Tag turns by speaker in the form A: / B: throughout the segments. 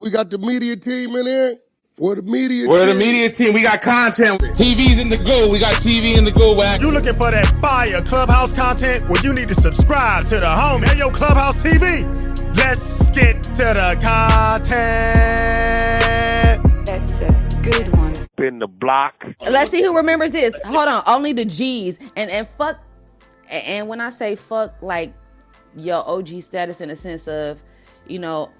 A: We got the media team in here. We're the media
B: We're the
A: team.
B: media team. We got content. TV's in the go. We got TV in the go, Wack.
C: You looking for that fire Clubhouse content? Well, you need to subscribe to the homie. Hey, yo, Clubhouse TV. Let's get to the content.
D: That's a good one.
E: In the block.
F: Let's see who remembers this. Hold on, only the G's and fuck. And when I say fuck, like your OG status in the sense of, you know,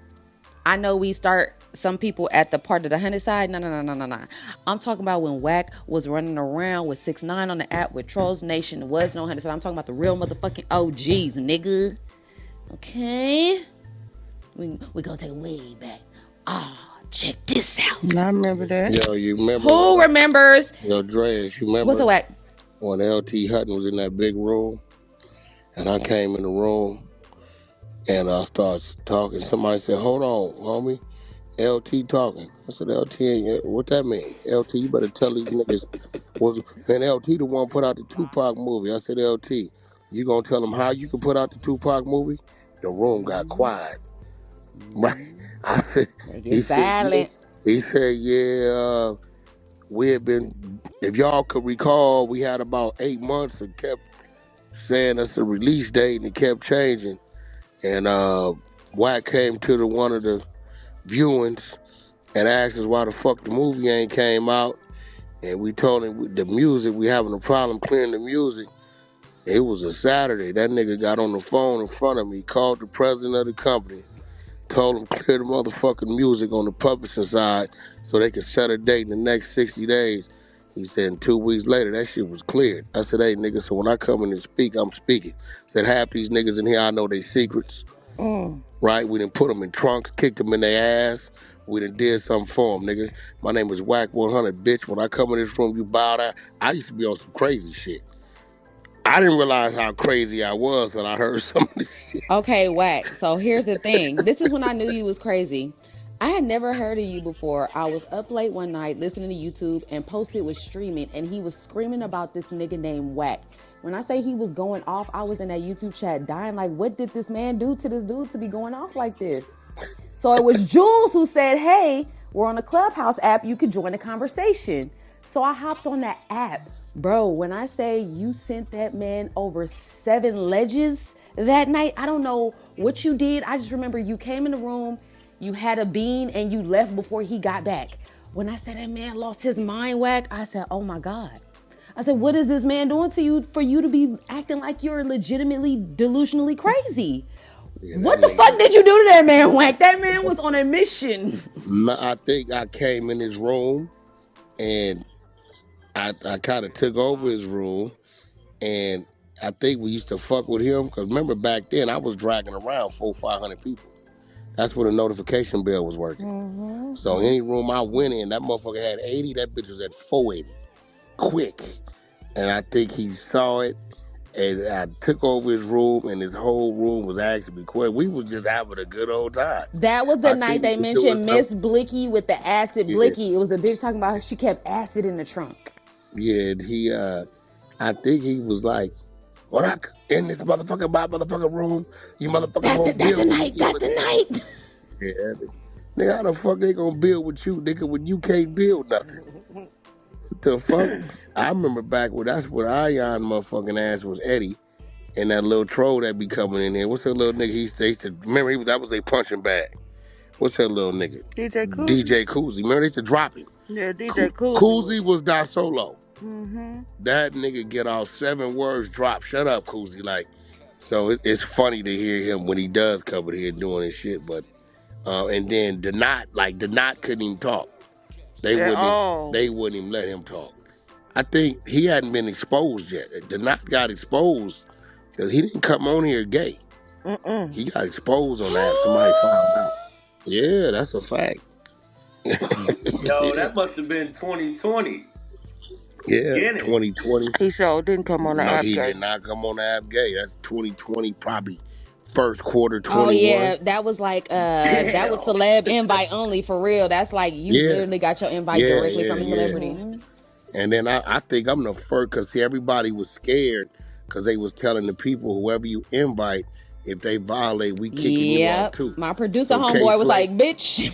F: I know we start some people at the part of the 100 side. No. I'm talking about when Wack was running around with 6ix9ine on the app with Trolls Nation. There was no 100 side. I'm talking about the real motherfucking OGs, nigga. Okay, we gonna take it way back. Check this out.
G: I remember that.
A: Yo, you remember?
F: Who remembers?
A: Yo, Dreas, you remember?
F: What's a Wack?
A: When LT Hutton was in that big room, and I came in the room, and I started talking. Somebody said, "Hold on, homie, LT talking." I said, "LT ain't. What that mean? LT, you better tell these niggas." Man, LT the one put out the Tupac movie. I said, "LT, you gonna tell them how you can put out the Tupac movie?" The room got quiet. Right? I said,
F: Get silent.
A: He said, "Yeah, we had been. If y'all could recall, we had about 8 months and kept saying that's the release date, and it kept changing." And Wack came to one of the viewings and asked us why the fuck the movie ain't came out. And we told him the music, we having a problem clearing the music. It was a Saturday. That nigga got on the phone in front of me, called the president of the company, told him clear the motherfucking music on the publishing side so they could set a date in the next 60 days. He said 2 weeks later, that shit was cleared. I said, "Hey, nigga, so when I come in and speak, I'm speaking." Said, half these niggas in here, I know they secrets. Right? We done put them in trunks, kicked them in their ass. We done did something for them, nigga. My name is Wack 100, bitch. When I come in this room, you bow down. I used to be on some crazy shit. I didn't realize how crazy I was when I heard some of this shit.
F: Okay, Wack. So here's the thing. This is when I knew you was crazy. I had never heard of you before. I was up late one night listening to YouTube and Posted was streaming and he was screaming about this nigga named Wack. When I say he was going off, I was in that YouTube chat dying like, what did this man do to this dude to be going off like this? So it was Jules who said, hey, we're on a Clubhouse app. You could join the conversation. So I hopped on that app. Bro, when I say you sent that man over 7 ledges that night, I don't know what you did. I just remember you came in the room, you had a bean, and you left before he got back. When I said that man lost his mind, Wack, I said, oh my God. I said, what is this man doing to you for you to be acting like you're legitimately delusionally crazy? Yeah, what the fuck did you do to that man, Wack? That man was on a mission.
A: I think I came in his room and I kind of took over his room, and I think we used to fuck with him because remember back then I was dragging around 400-500 people. That's when the notification bell was working. Mm-hmm. So any room I went in, that motherfucker had 80. That bitch was at 480, quick. And I think he saw it, and I took over his room, and his whole room was actually quick. We was just having a good old time.
F: That was the night they mentioned Miss Blicky with the acid Blicky. It was a bitch talking about her. She kept acid in the trunk.
A: Yeah, he, I think he was like, when I in this motherfucking room, you motherfucker
F: That's the night.
A: Yeah, nigga, how the fuck they gonna build with you, nigga, when you can't build nothing? The fuck? I remember back when that's when Ion motherfucking ass was Eddie, and that little troll that be coming in here. What's that little nigga? He used to remember that was a punching bag. What's that little nigga? DJ Koozie. Remember they used to drop him.
G: Yeah, DJ Koozie.
A: Koozie was Da Solo. Mm-hmm. That nigga get off 7 words drop. Shut up, Koozie. Like, so it's funny to hear him when he does come in here doing his shit. But and then the Knot couldn't even talk. They wouldn't even let him talk. I think he hadn't been exposed yet. The Knot got exposed because he didn't come on here gay. He got exposed on that. Somebody found out. Yeah, that's a fact.
H: Yo, that must have been 2020.
A: Yeah, 2020.
G: He sure didn't come on the app gay.
A: He did not come on the app gay. That's 2020, probably first quarter 21.
F: Oh yeah, that was like that was celeb invite only for real. That's like you literally got your invite directly from a celebrity.
A: And then I think I'm the first because everybody was scared because they was telling the people whoever you invite, If they violate, we kicking you off
F: Yep.
A: too.
F: My producer
A: So K
F: homeboy was
A: Slay,
F: like, bitch.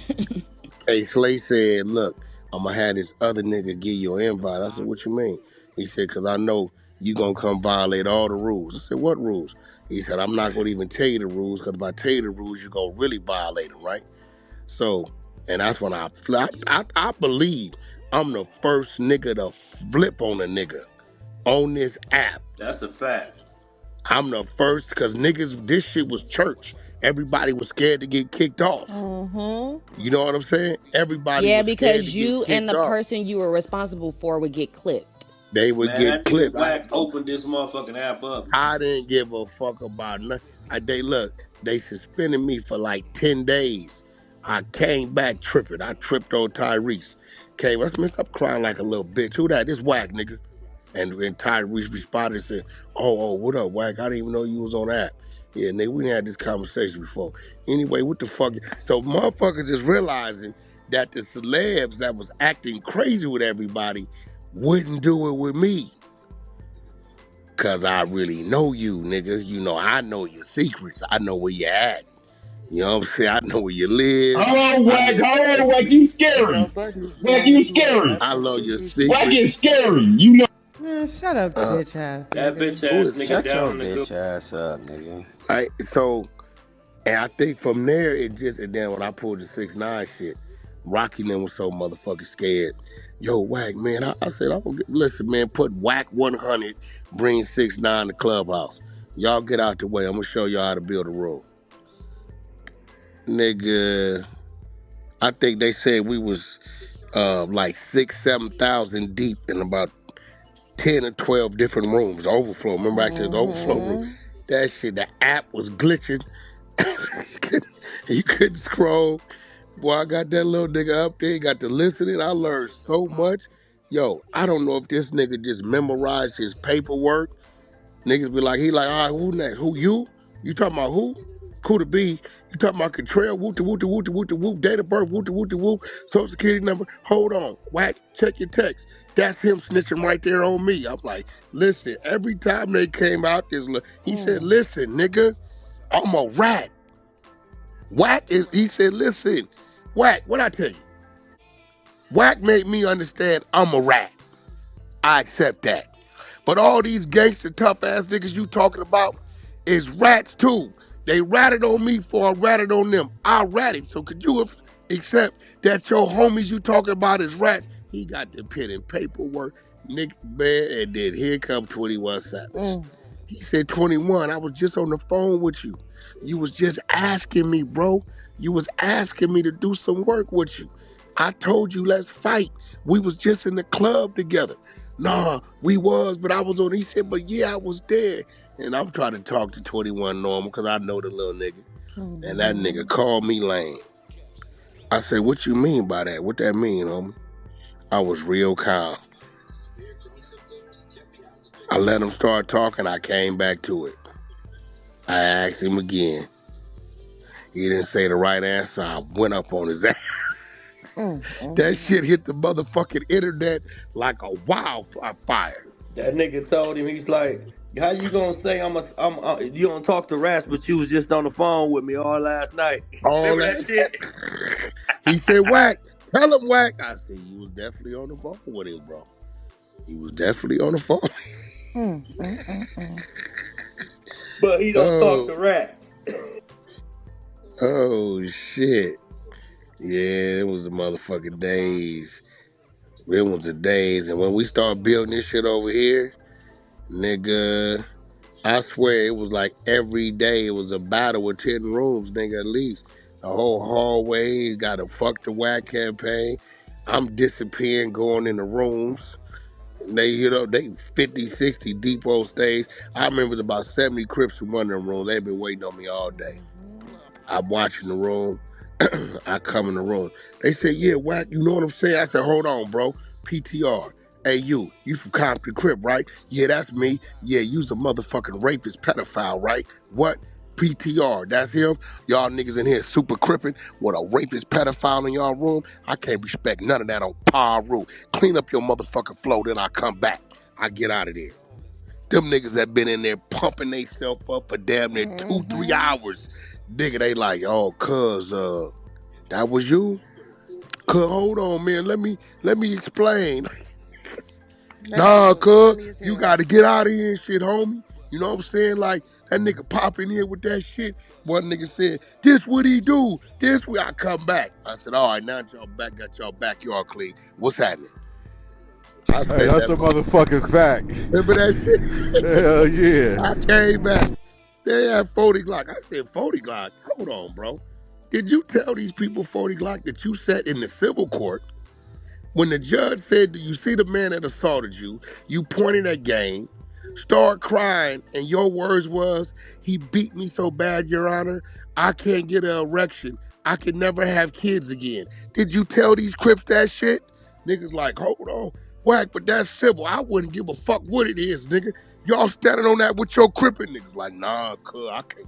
A: Slay said, look, I'm gonna have this other nigga give you an invite. I said, what you mean? He said, cause I know you gonna come violate all the rules. I said, what rules? He said, I'm not gonna even tell you the rules, cause if I tell you the rules, you're gonna really violate them, right? So, and that's when I believe I'm the first nigga to flip on a nigga on this app.
H: That's a fact.
A: I'm the first, because niggas, this shit was church. Everybody was scared to get kicked off.
G: Mm-hmm.
A: You know what I'm saying? Everybody
F: Yeah,
A: was scared to
F: because
A: get
F: you and
A: kicked
F: the
A: off.
F: person you were responsible for would get clipped.
A: They would
H: Man,
A: get
H: that nigga
A: clipped.
H: Wack opened this motherfucking app up.
A: I didn't give a fuck about nothing. They suspended me for like 10 days. I came back tripping. I tripped on Tyrese. Let's stop crying like a little bitch. Who that? This Wack, nigga. And Tyrese responded and said, oh, what up, Wack? I didn't even know you was on that. Yeah, nigga, we didn't have this conversation before. Anyway, what the fuck? So motherfuckers is realizing that the celebs that was acting crazy with everybody wouldn't do it with me. Cause I really know you, nigga. You know, I know your secrets. I know where you at. You know what I'm saying? I know where you live.
B: Hold
A: I
B: on,
A: know
B: Wack, you
G: Ain't no
B: scary.
G: buddies
B: Wack,
G: down
B: you
G: here on
B: scary.
A: I know your
G: FFTV.
B: Wack
A: secrets.
B: is scary. You know.
E: Man, shut up,
A: Uh,
E: bitch ass
H: That
E: nigga.
H: bitch
A: who
H: ass
A: is
H: nigga
A: that?
I: Shut your
H: down the go.
I: bitch ass up, nigga.
A: So, and I think from there and then when I pulled the 6ix9ine shit, Rocky and them was so motherfucking scared. Yo, Wack, man, I said, listen, man, put Wack 100, bring 6ix9ine to Clubhouse. Y'all get out the way. I'm gonna show y'all how to build a room. Nigga, I think they said we was like 6,000-7,000 deep in about 10 or 12 different rooms. The overflow. Remember back to the overflow room?
G: Mm-hmm.
A: That shit, the app was glitching. you couldn't scroll. Boy, I got that little nigga up there. He got to listening. I learned so much. Yo, I don't know if this nigga just memorized his paperwork. Niggas be like, he like, all right, who next? Who, you? You talking about who? Kuda B. You talking about Contrail? Whoop-de, whoop-de, whoop-de, whoop-de, whoop. Date of birth, whoop-de, whoop-de, whoop. Social security number. Hold on. Wack, check your text. That's him snitching right there on me. I'm like, listen, every time they came out, he said, listen, nigga, I'm a rat. He said, listen, Wack, what I tell you? Wack made me understand I'm a rat. I accept that. But all these gangster tough ass niggas you talking about is rats too. They ratted on me before I ratted on them. I ratted. So could you accept that your homies you talking about is rats? He got the pen and paperwork, nigga, man, and then here come 21 Savage. He said, 21, I was just on the phone with you. You was just asking me, bro. You was asking me to do some work with you. I told you, let's fight. We was just in the club together. Nah, we was, but I was on. He said, but yeah, I was there. And I'm trying to talk to 21 normal because I know the little nigga. And that nigga called me lame. I said, what you mean by that? What that mean, homie? I was real calm. I let him start talking. I came back to it. I asked him again. He didn't say the right answer. I went up on his ass. That shit hit the motherfucking internet like a wildfire.
H: That nigga told him, he's like, how you gonna say you don't talk to rats, but you was just on the phone with me all last night.
A: All
H: Remember that shit?
A: that. He said, Wack, tell him Wack. I said, you was definitely on the phone with him, bro. He was definitely on the phone.
H: But he don't talk
A: Oh,
H: to rats.
A: oh shit. Yeah, it was the motherfucking days. It was the days. And when we started building this shit over here, nigga, I swear it was like every day it was a battle with 10 rooms, nigga, at least. The whole hallway, got a fuck the Wack campaign. I'm disappearing, going in the rooms. They 50, 60 deep on stage. I remember there's about 70 Crips in one of them rooms. They've been waiting on me all day. I'm watching the room. I come in the room. They say, yeah, Wack, you know what I'm saying? I said, hold on, bro. PTR. Hey, you from Compton Crip, right? Yeah, that's me. Yeah, you's a motherfucking rapist pedophile, right? What? PTR, that's him? Y'all niggas in here super crippin' with a rapist pedophile in y'all room? I can't respect none of that on Paru. Clean up your motherfucking flow, then I come back. I get out of there. Them niggas that been in there pumping themselves up for damn near 2-3 hours. Nigga, they like, oh, cuz, that was you? Cuz, hold on, man. Let me explain.
G: That shit
A: Nah,
G: was
A: cuz,
G: funny as
A: you
G: hell.
A: gotta get out of here and shit, homie. You know what I'm saying? Like, that nigga popping in with that shit. One nigga said, this what he do. This way I come back. I said, all right, now that y'all back, got y'all backyard clean. What's happening? I
E: Hey,
A: said
E: that's
A: that
E: a motherfucking fact.
A: remember that shit?
E: Hell yeah.
A: I came back. They had 40 Glock. I said, 40 Glock? Hold on, bro. Did you tell these people 40 Glock that you sat in the civil court when the judge said, do you see the man that assaulted you? You pointed at game, start crying, and your words was, he beat me so bad, Your Honor, I can't get an erection. I can never have kids again. Did you tell these Crips that shit? Niggas like, hold on. Whack, but that's civil. I wouldn't give a fuck what it is, nigga. Y'all standing on that with your crippin' niggas. Like, nah, cuz, I can't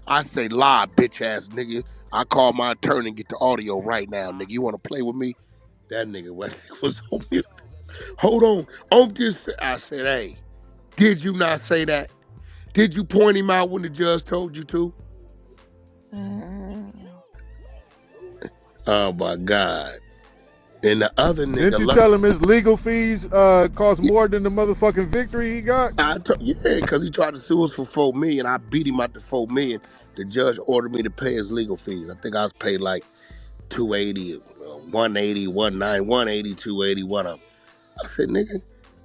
A: I say, lie, bitch ass nigga. I call my attorney and get the audio right now, nigga. You wanna play with me? That nigga was on me. Hold on. I said, hey, did you not say that? Did you point him out when the judge told you to? Oh my God. And the other
E: Didn't you
A: nigga,
E: tell him his legal fees cost more than the motherfucking victory he got?
A: yeah, because he tried to sue us for $4 million. I beat him out to $4 million. The judge ordered me to pay his legal fees. I think I was paid like 280, 180, 190, 180, 280, one of them.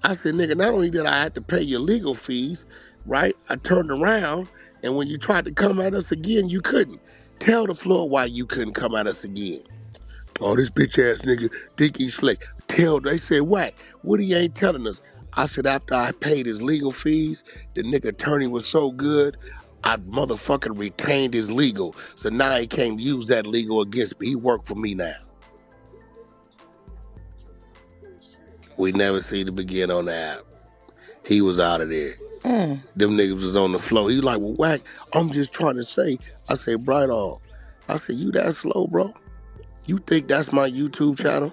A: I said, nigga, not only did I have to pay your legal fees, right? I turned around, and when you tried to come at us again, you couldn't. Tell the floor why you couldn't come at us again. Oh, this bitch ass nigga think he's slick. They said, Wack, what he ain't telling us? I said, after I paid his legal fees, the nigga attorney was so good, I motherfucking retained his legal. So now he can't use that legal against me. He work for me now. We never seen him again on the app. He was out of there. Them niggas was on the floor. He was like, well, Wack, I'm just trying to say. I said, Bright on. I said, you that slow, bro? You think that's my YouTube channel?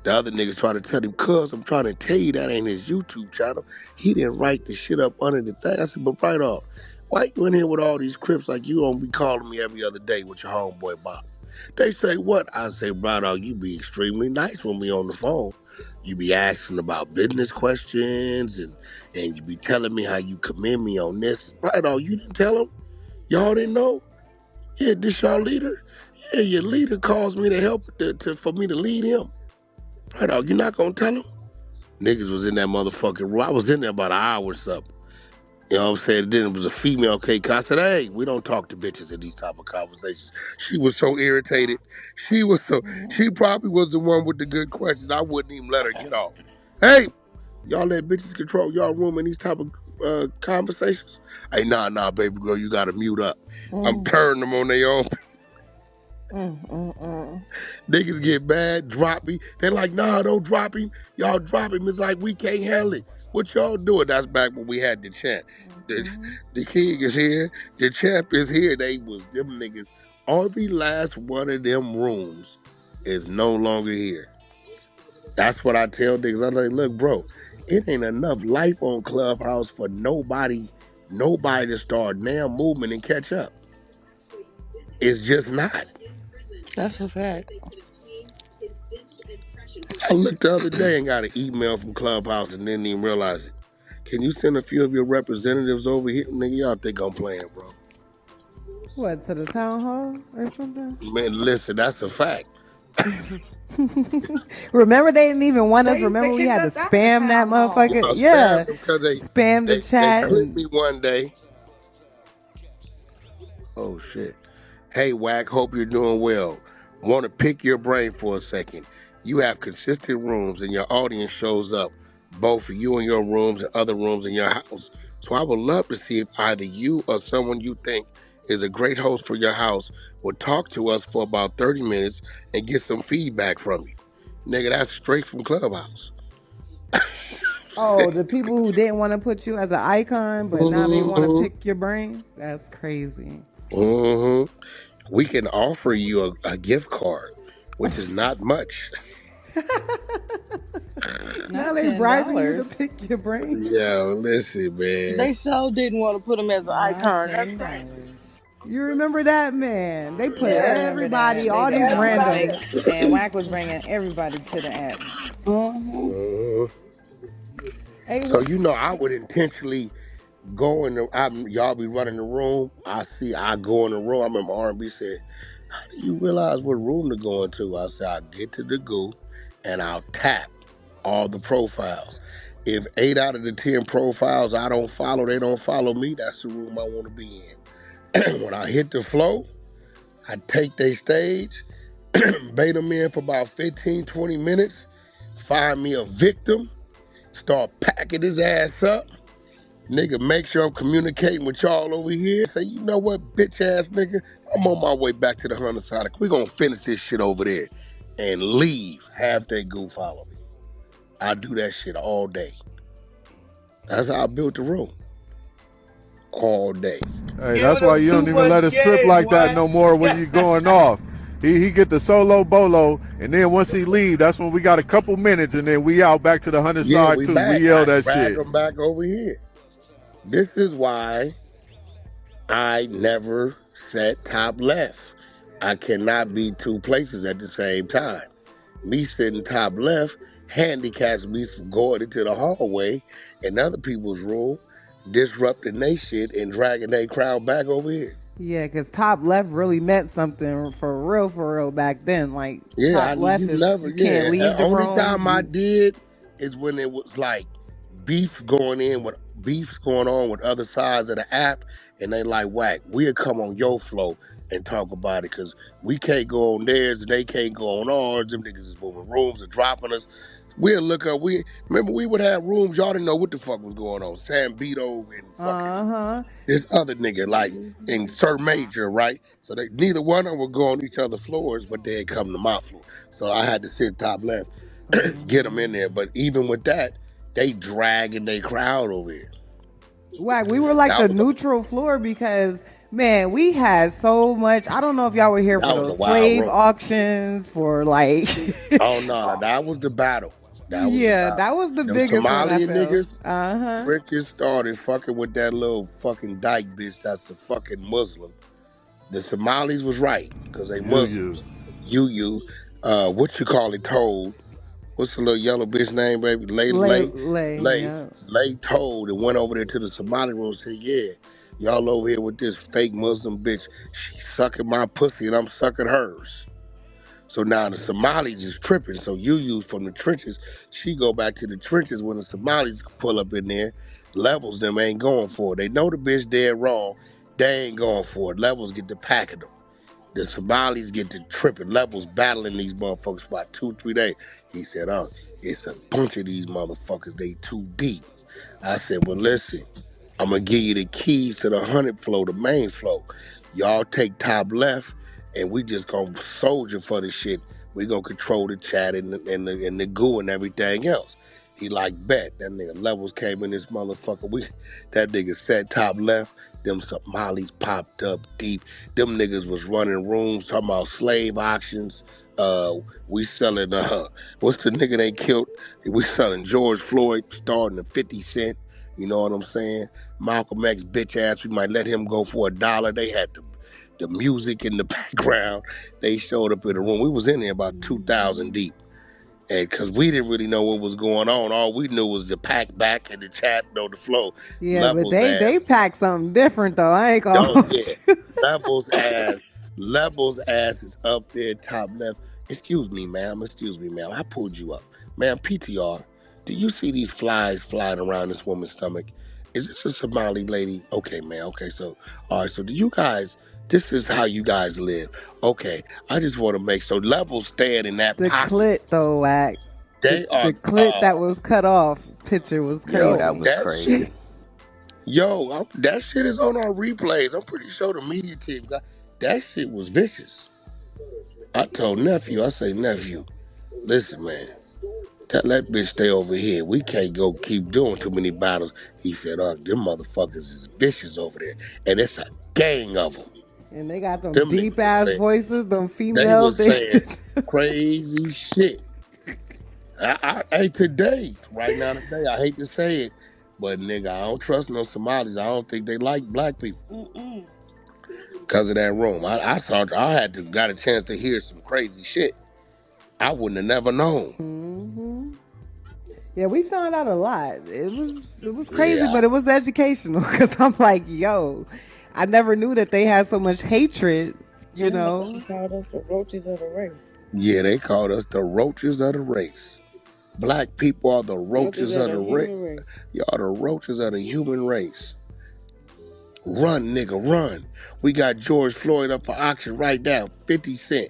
A: The other niggas trying to tell him, cuz I'm trying to tell you that ain't his YouTube channel. He didn't write the shit up under the thing. I said, but Bright off, why you in here with all these Crips like you don't be calling me every other day with your homeboy Bob? They say what? I say, Bright off, you be extremely nice when we on the phone. You be asking about business questions and you be telling me how you commend me on this. Bright off, you didn't tell him? Y'all didn't know? Yeah, this y'all leader? Yeah, your leader calls me to help for me to lead him. Right off, you not gonna tell him? Niggas was in that motherfucking room. I was in there about an hour or something. You know what I'm saying? Then it was a female I said, hey, we don't talk to bitches in these type of conversations. She was so irritated. She probably was the one with the good questions. I wouldn't even let her get off. Hey, y'all let bitches control y'all room in these type of conversations? Hey, nah, baby girl, you gotta mute up. I'm turning them on their own. Niggas get mad, drop me. They're like, nah, don't drop him. Y'all drop him. It's like, we can't handle it. What y'all doing? That's back when we had the champ. The king is here. The champ is here. Them niggas. Every last one of them rooms is no longer here. That's what I tell niggas. I'm like, look, bro, it ain't enough life on Clubhouse for nobody to start now moving and catch up. It's just not.
G: That's a fact.
A: I looked the other day and got an email from Clubhouse and didn't even realize it. Can you send a few of your representatives over here? Nigga, y'all think I'm playing, bro.
I: What, to the town hall or something?
A: Man, listen, that's a fact.
I: Remember, they didn't even want us.
J: They used to
I: Remember, we
J: kick
I: had to
J: us out the
I: spam that
J: town hall.
I: motherfucker.
A: Y'all
I: Yeah,
A: spammed them because
I: spam the
A: they
I: chat
A: clipped
I: and
A: me one day. Oh, shit. Hey, Wack, hope you're doing well. Want to pick your brain for a second. You have consistent rooms and your audience shows up, both for you in your rooms and other rooms in your house. So I would love to see if either you or someone you think is a great host for your house would talk to us for about 30 minutes and get some feedback from you. Nigga, that's straight from Clubhouse.
I: oh, the people who didn't want to put you as an icon, but now they want to
A: Mm-hmm.
I: pick your brain. That's crazy.
A: Mm-hmm. We can offer you a gift card, which is not much.
I: Now
D: Not
I: they bribing you to
D: $10.
I: pick your brain.
A: Yo, listen, man.
G: They so didn't want to put him as an
D: Not
G: icon. That's
D: $10.
G: crazy.
I: You remember that, man? They put
D: Yeah, I
G: Yeah.
D: remember
I: everybody,
D: that. They
I: all
D: did
I: these
D: not want to
G: Everybody.
D: make,
I: randoms.
D: and Wack was bringing everybody to the app.
G: Mm-hmm.
I: Hey,
A: So you know, I would intentionally go in the. Y'all be running the room. I go in the room. I remember R&B said, "How do you realize what room to go into?" I said, "I get to the goo, and I'll tap all the profiles. If 8 out of the 10 profiles I don't follow, they don't follow me. That's the room I want to be in. When I hit the flow, I take their stage, bait them in for about 15, 20 minutes, find me a victim, start packing his ass up. Nigga, make sure I'm communicating with y'all over here. Say, you know what, bitch ass nigga, I'm on my way back to the Hunter Sonic. We gonna finish this shit over there and leave. Have they go follow me. I do that shit all day. That's how I built the room. All day.
E: Hey, that's
H: Giving
E: why
H: them
E: you don't
H: too
E: even
H: much
E: let it strip
H: game,
E: like that
H: boy.
E: no more when you going off. He get the solo bolo, and then once he leave, that's when we got a couple minutes, and then we out back to the 100
A: Yeah,
E: side
A: we
E: too. We
A: back.
E: yell
A: I
E: that
A: drag
E: shit.
A: them back over here. This is why I never set top left. I cannot be two places at the same time. Me sitting top left handicaps me from going into the hallway in other people's room, disrupting their shit and dragging their crowd back over here.
I: yeah, because top left really meant something for real back then. Like
A: Yeah,
I: top
A: you
I: left is
A: never,
I: you can't
A: yeah.
I: leave the
A: Only
I: room.
A: time I did is when it was like beef going on with other sides of the app, and they like, Whack, we'll come on your flow and talk about it because we can't go on theirs and they can't go on ours. Them niggas is moving rooms and dropping us. We'll look up. We remember we would have rooms y'all didn't know what the fuck was going on. Sam Beto and fucking
I: Uh-huh.
A: this other nigga like in Sir Major, right? So they neither one of them would go on each other's floors, but they'd come to my floor. So I had to sit top left, get them in there. But even with that, they dragging their crowd over here.
I: Like we were like
A: That
I: the
A: was
I: neutral floor because man, we had so much. I don't know if y'all were here for
A: a
I: those
A: wild
I: slave
A: room.
I: auctions, for like
A: Oh no, that was the battle. That was the
I: yeah,
A: battle.
I: that was the
A: Them
I: biggest one I
A: Somali
I: felt.
A: niggas,
I: Uh-huh.
A: Riches started fucking with that little fucking dyke bitch that's a fucking Muslim. The Somalis was right, because they
E: You.
A: Muslims. What you call it, told. What's the little yellow bitch name, baby?
I: Yeah.
A: Lay told and went over there to the Somali room and said, yeah, y'all over here with this fake Muslim bitch. She sucking my pussy and I'm sucking hers. So now the Somalis is tripping. So from the trenches, she go back to the trenches when the Somalis pull up in there. Levels them ain't going for it. They know the bitch dead wrong. They ain't going for it. Levels get to packing them. The Somalis get to tripping. Levels battling these motherfuckers for about 2-3 days. He said, oh, it's a bunch of these motherfuckers. They too deep. I said, well, listen, I'm going to give you the keys to the 100 flow, the main flow. Y'all take top left, and we just going to soldier for the shit. We going to control the chat and the goo and everything else. He like, bet. That nigga Levels came in this motherfucker. That nigga said top left. Them Somalis popped up deep. Them niggas was running rooms talking about slave auctions. We selling, what's the nigga they killed? We selling George Floyd starting at 50 cent. You know what I'm saying? Malcolm X bitch ass, we might let him go for $1. They had the music in the background. They showed up in the room. We was in there about 2,000 deep. And because we didn't really know what was going on. All we knew was the pack back and the chat on the flow.
I: Yeah, but
A: Levels
I: they
A: ass.
I: packed something different though. I ain't gonna
A: Oh
I: hold
A: yeah.
I: you.
A: Levels ass. Levels ass is up there, top left. Excuse me, ma'am. Excuse me, ma'am. I pulled you up. Ma'am, PTR. Do you see these flies flying around this woman's stomach? Is this a Somali lady? Okay, man. Okay, so all right, so do you guys this is how you guys live. Okay. I just want to make so Levels staying in that
I: The
A: pocket.
I: clit though, Wack.
A: They are
I: The clit that was cut off picture was
G: Yo, that
A: yo,
I: crazy.
G: was
A: that
G: crazy.
A: shit. Yo, that shit is on our replays. I'm pretty sure the media team got that shit was vicious. I told nephew, I say, nephew, listen, man, tell that bitch stay over here. We can't go keep doing too many battles. He said, them motherfuckers is vicious over there. And it's a gang of them.
I: And they got them
A: Them niggas
I: deep
A: was
I: ass
A: saying,
I: voices, them
A: they
I: females.
A: was saying crazy shit. Hey, today, right now today, I hate to say it, but nigga, I don't trust no Somalis. I don't think they like black people because of that room. I had to got a chance to hear some crazy shit. I wouldn't have never known.
I: Hmm. Yeah, we found out a lot. It was crazy,
A: Yeah,
I: but it was educational because I'm like, yo, I never knew that they had so much hatred. You
G: Them motherfuckers
I: know.
G: called us the roaches of the race.
A: yeah, they called us the roaches of the race. Black people are the
G: Roaches
A: roaches
G: of
A: of
G: the
A: the race.
G: human race.
A: Y'all the roaches of the human race. Run, nigga, run. We got George Floyd up for auction right now. 50 Cent.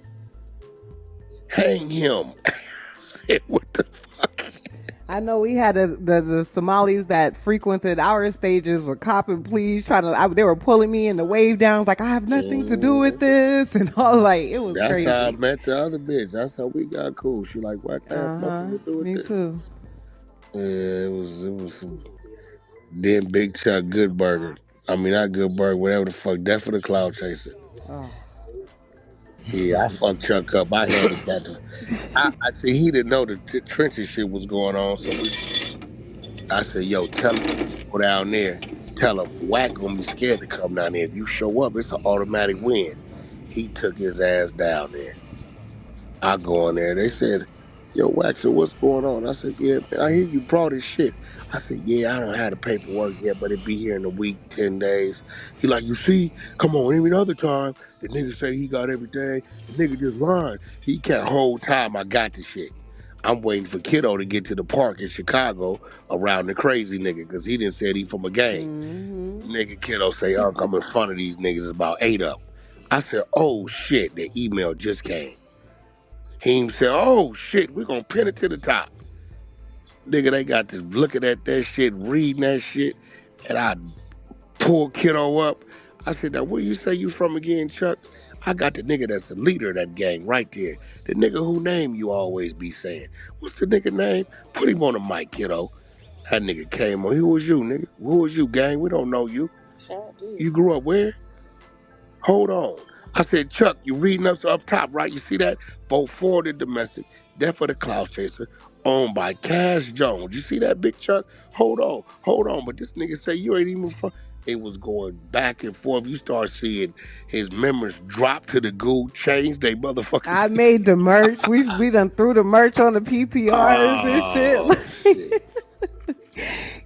A: Hang him. What the fuck?
I: I know we had the Somalis that frequented our stages were copping pleas, they were pulling me in the wave downs like I have nothing to do with this and all like it was
A: That's how I
I: crazy.
A: met the other bitch. That's how we got cool. She like, what? I have nothing to do with
I: Me
A: this.
I: too.
A: Yeah, it was some then Big Chuck Goodburger. I mean, not Goodburger, whatever the fuck. Death for the Cloud Chaser.
I: Oh.
A: Yeah, I fucked Chuck up. I handicapped him. I see he didn't know the trenches shit was going on, so I said, yo, tell him go down there. Tell him Wack gonna be scared to come down there. If you show up, it's an automatic win. He took his ass down there. I go in there. They said, yo, Waxer, what's going on? I said, yeah, man, I hear you brought his shit. I said, yeah, I don't have the paperwork yet, but it be here in a week, 10 days. He like, you see, come on, every other time, the nigga say he got everything. The nigga just lying. He kept whole time I got the shit. I'm waiting for Kiddo to get to the park in Chicago around the crazy nigga, because he didn't say he from a gang. Nigga Kiddo say, Unc, I'm in front of these niggas, it's about 8 of them. I said, oh shit, the email just came. He said, oh shit, we gonna pin it to the top. Nigga, they got to looking at that shit, reading that shit, and I pulled Kiddo up. I said, now where you say you from again, Chuck? I got the nigga that's the leader of that gang right there. The nigga who name you always be saying. What's the nigga name? Put him on the mic, kiddo. That nigga came on. Who was you, nigga? Who was you, gang? We don't know you.
G: Sure did.
A: You grew up where? Hold on. I said, Chuck, you reading up top, right? You see that? Both forwarded domestic, Death for the Cloud Chaser, owned by Cash Jones. You see that, Big Chuck? Hold on. But this nigga say you ain't even from. It was going back and forth. You start seeing his members drop to the goo, change they motherfucking.
I: I made the merch. We done threw the merch on the PTRs and
A: Oh,
I: shit.
A: shit.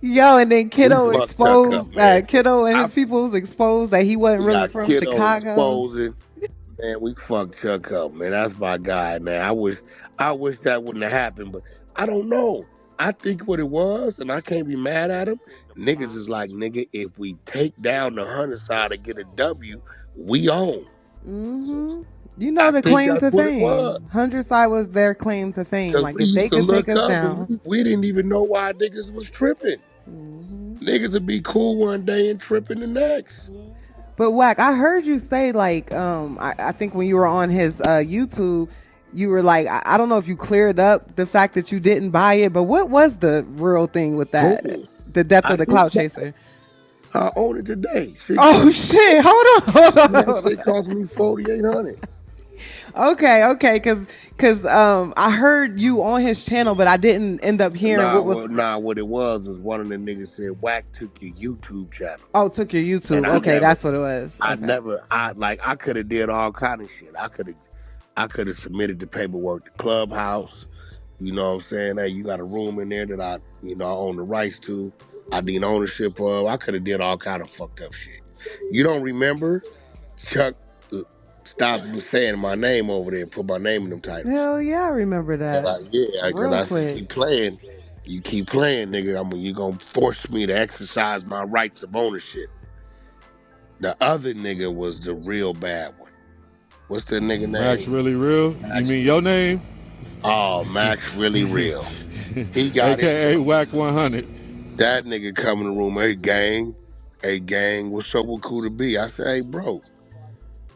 I: Yo, and then
A: We
I: Kiddo
A: fucked Chuck up,
I: exposed,
A: man.
I: Kiddo and his people was exposed that he wasn't
A: We
I: really
A: got
I: from
A: Kiddo
I: Chicago.
A: exposing. Man, we fucked Chuck up, man. That's my guy, man. I wish that wouldn't have happened, but I don't know. I think what it was, and I can't be mad at him. Niggas is like, nigga, if we take down the Hunter side and get a W, we own.
I: You know
A: I
I: the
A: think
I: claim
A: that's
I: to
A: what it was.
I: fame. Hunter side was their claim to fame.
A: Cause
I: Like
A: we
I: if they
A: used to
I: could take
A: look
I: us
A: up
I: down.
A: and we didn't even know why niggas was tripping. Niggas would be cool one day and tripping the next.
I: But Wack, I heard you say like I think when you were on his YouTube, you were like I don't know if you cleared up the fact that you didn't buy it, but what was the real thing with that?
A: Cool.
I: The death
A: I
I: of the
A: did
I: Cloud
A: buy
I: Chaser.
A: I own it today.
I: Oh shit! Hold on.
A: That shit cost me $4,800.
I: Okay, because I heard you on his channel, but I didn't end up hearing what was.
A: What it was one of the niggas said, Wack took your YouTube channel.
I: Oh, took your
A: And
I: YouTube. Okay, that's what it was. Okay.
A: I could have did all kind of shit. I could have submitted the paperwork to Clubhouse. You know what I'm saying? Hey, you got a room in there that I own the rights to. I need ownership of. I could have did all kind of fucked up shit. You don't remember Chuck stopped saying my name over there and put my name in them titles.
I: Hell yeah, I remember that.
A: Because
I: Real
A: I
I: quick.
A: keep playing. You keep playing, nigga. You gonna force me to exercise my rights of ownership. The other nigga was the real bad one. What's the nigga name?
E: Max Really Real? You mean your name?
A: Oh, Max Really Real. He got
E: AKA
A: it.
E: Wack 100.
A: That nigga come in the room, hey gang, what's up with Cool to Be? I said, hey bro,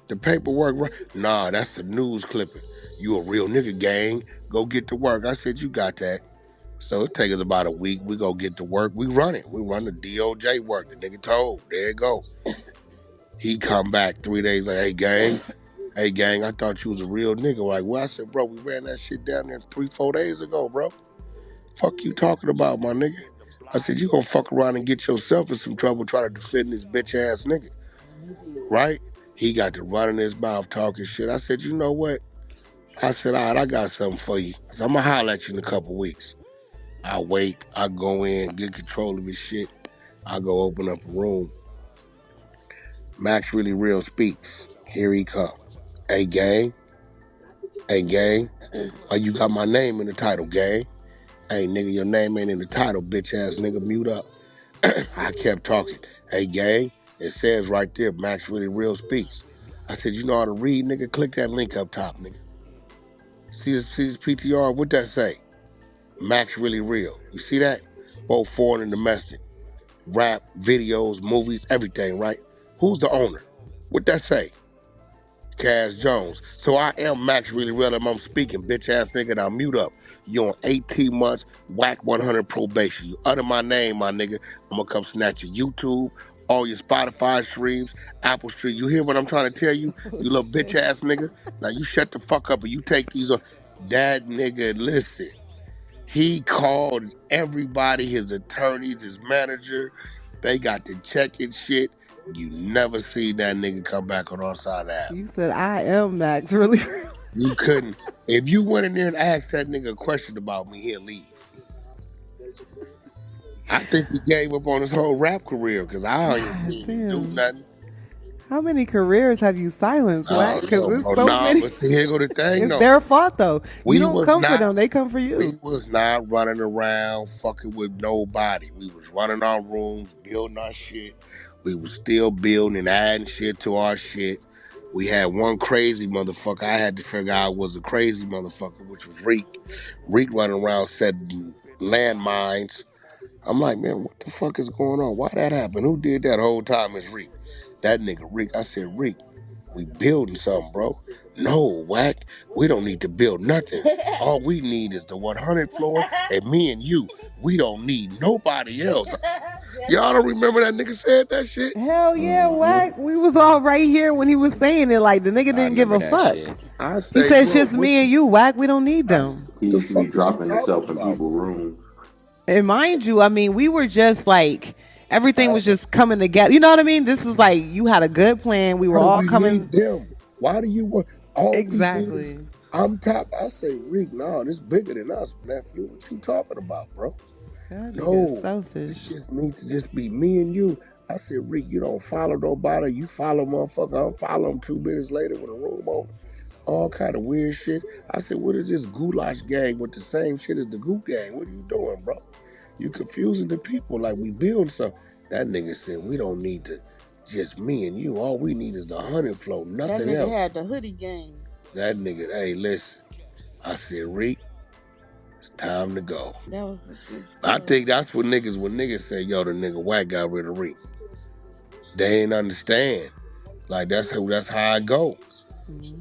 A: the paperwork, right? Nah, that's a news clipping. You a real nigga, gang. Go get to work. I said, you got that. So it take us about a week. We go get to work. We run it. We run the DOJ work. The nigga told. There it go. He come back 3 days like, hey gang, I thought you was a real nigga. Like, well, I said, bro, we ran that shit down there 3-4 days ago, bro. Fuck you talking about, my nigga? I said, you gonna fuck around and get yourself in some trouble trying to defend this bitch ass nigga, right? He got to running his mouth talking shit. I said, you know what? I said, all right, I got something for you. So I'm gonna holler at you in a couple weeks. I wait, I go in, get control of his shit. I go open up a room. Max Really Real speaks. Here he come. Hey, gang. Hey, gang. Why you got my name in the title, gang? Hey, nigga, your name ain't in the title, bitch ass nigga. Mute up. I kept talking. Hey, gang. It says right there, Max Really Real speaks. I said, you know how to read, nigga? Click that link up top, nigga. See this PTR? What that say? Max Really Real. You see that? Both foreign and domestic. Rap, videos, movies, everything, right? Who's the owner? What that say? Cass Jones. So I am Max Really Real and I'm speaking, bitch ass nigga. Now mute up. You on 18 months, whack 100 probation. You utter my name, my nigga. I'm gonna come snatch your YouTube, all your Spotify streams, Apple Stream. You hear what I'm trying to tell you?
I: Oh,
A: You little bitch
I: shit.
A: ass nigga. Now you shut the fuck up and you take these on. That nigga, listen. He called everybody, his attorneys, his manager. They got to check and shit. You never see that nigga come back on our side of the app.
I: You said I am Max Really Real.
A: You couldn't. If you went in there and asked that nigga a question about me, he'll leave. I think he gave up on his whole rap career because I ain't
I: God
A: seen him do
I: damn.
A: nothing.
I: How many careers have you silenced,
A: I
I: Wack?
A: don't
I: Because
A: know,
I: there's
A: bro.
I: so
A: Nah,
I: many.
A: but see, here go the thing,
I: It's
A: though.
I: their fault, though. You
A: We
I: don't
A: was
I: come for
A: not,
I: them. They come for
A: we
I: you.
A: was not running around fucking with nobody. We was running our rooms, building our shit. We was still building and adding shit to our shit. We had one crazy motherfucker I had to figure out was a crazy motherfucker, which was Reek. Reek running around setting landmines. I'm like, man, what the fuck is going on? Why that happened? Who did that whole time? It's Reek. That nigga Reek. I said, Reek, we building something, bro. No, Wack, we don't need to build nothing. All we need is the 100th floor and me and you. We don't need nobody else. Y'all don't remember that nigga said that shit?
I: Hell yeah,
J: Mm-hmm.
I: Wack. We was all right here when he was saying it. Like, the nigga
J: I
I: didn't give
J: remember
I: a
J: that
I: fuck.
J: shit.
A: I
I: He
A: say,
I: said, it's
A: bro,
I: just me and you, Wack. We don't need
A: I said,
I: them.
A: what
J: He
A: the
J: used to be
A: fuck is you
J: dropping
A: talking
J: himself in
A: about?
J: people's rooms.
I: And mind you, I mean, we were just like, everything was just coming together. You know what I mean? This is like, you had a good plan. We were
A: Why do
I: all
A: we
I: coming.
A: need them? Why do you want all we need is
I: Exactly.
A: I'm top? I say, Reek, no, this bigger than us, nephew. What you talking about, bro?
I: That nigga is
A: No, it
I: selfish.
A: just needs to just be me and you. I said, Reek, you don't follow nobody. You follow motherfucker. I follow him 2 minutes later with a room on. All kind of weird shit. I said, what is this goulash gang with the same shit as the goop gang? What are you doing, bro? You confusing the people like we build something. That nigga said, we don't need to, just me and you. All we need is the 100 flow,
G: That
A: nothing
G: nigga
A: else.
G: had the hoodie gang.
A: That nigga, hey, listen. I said, Reek, it's time to go.
G: That was just
A: I think that's what when niggas say, yo, the nigga Wack got rid of Reek. They ain't understand. Like that's how I go.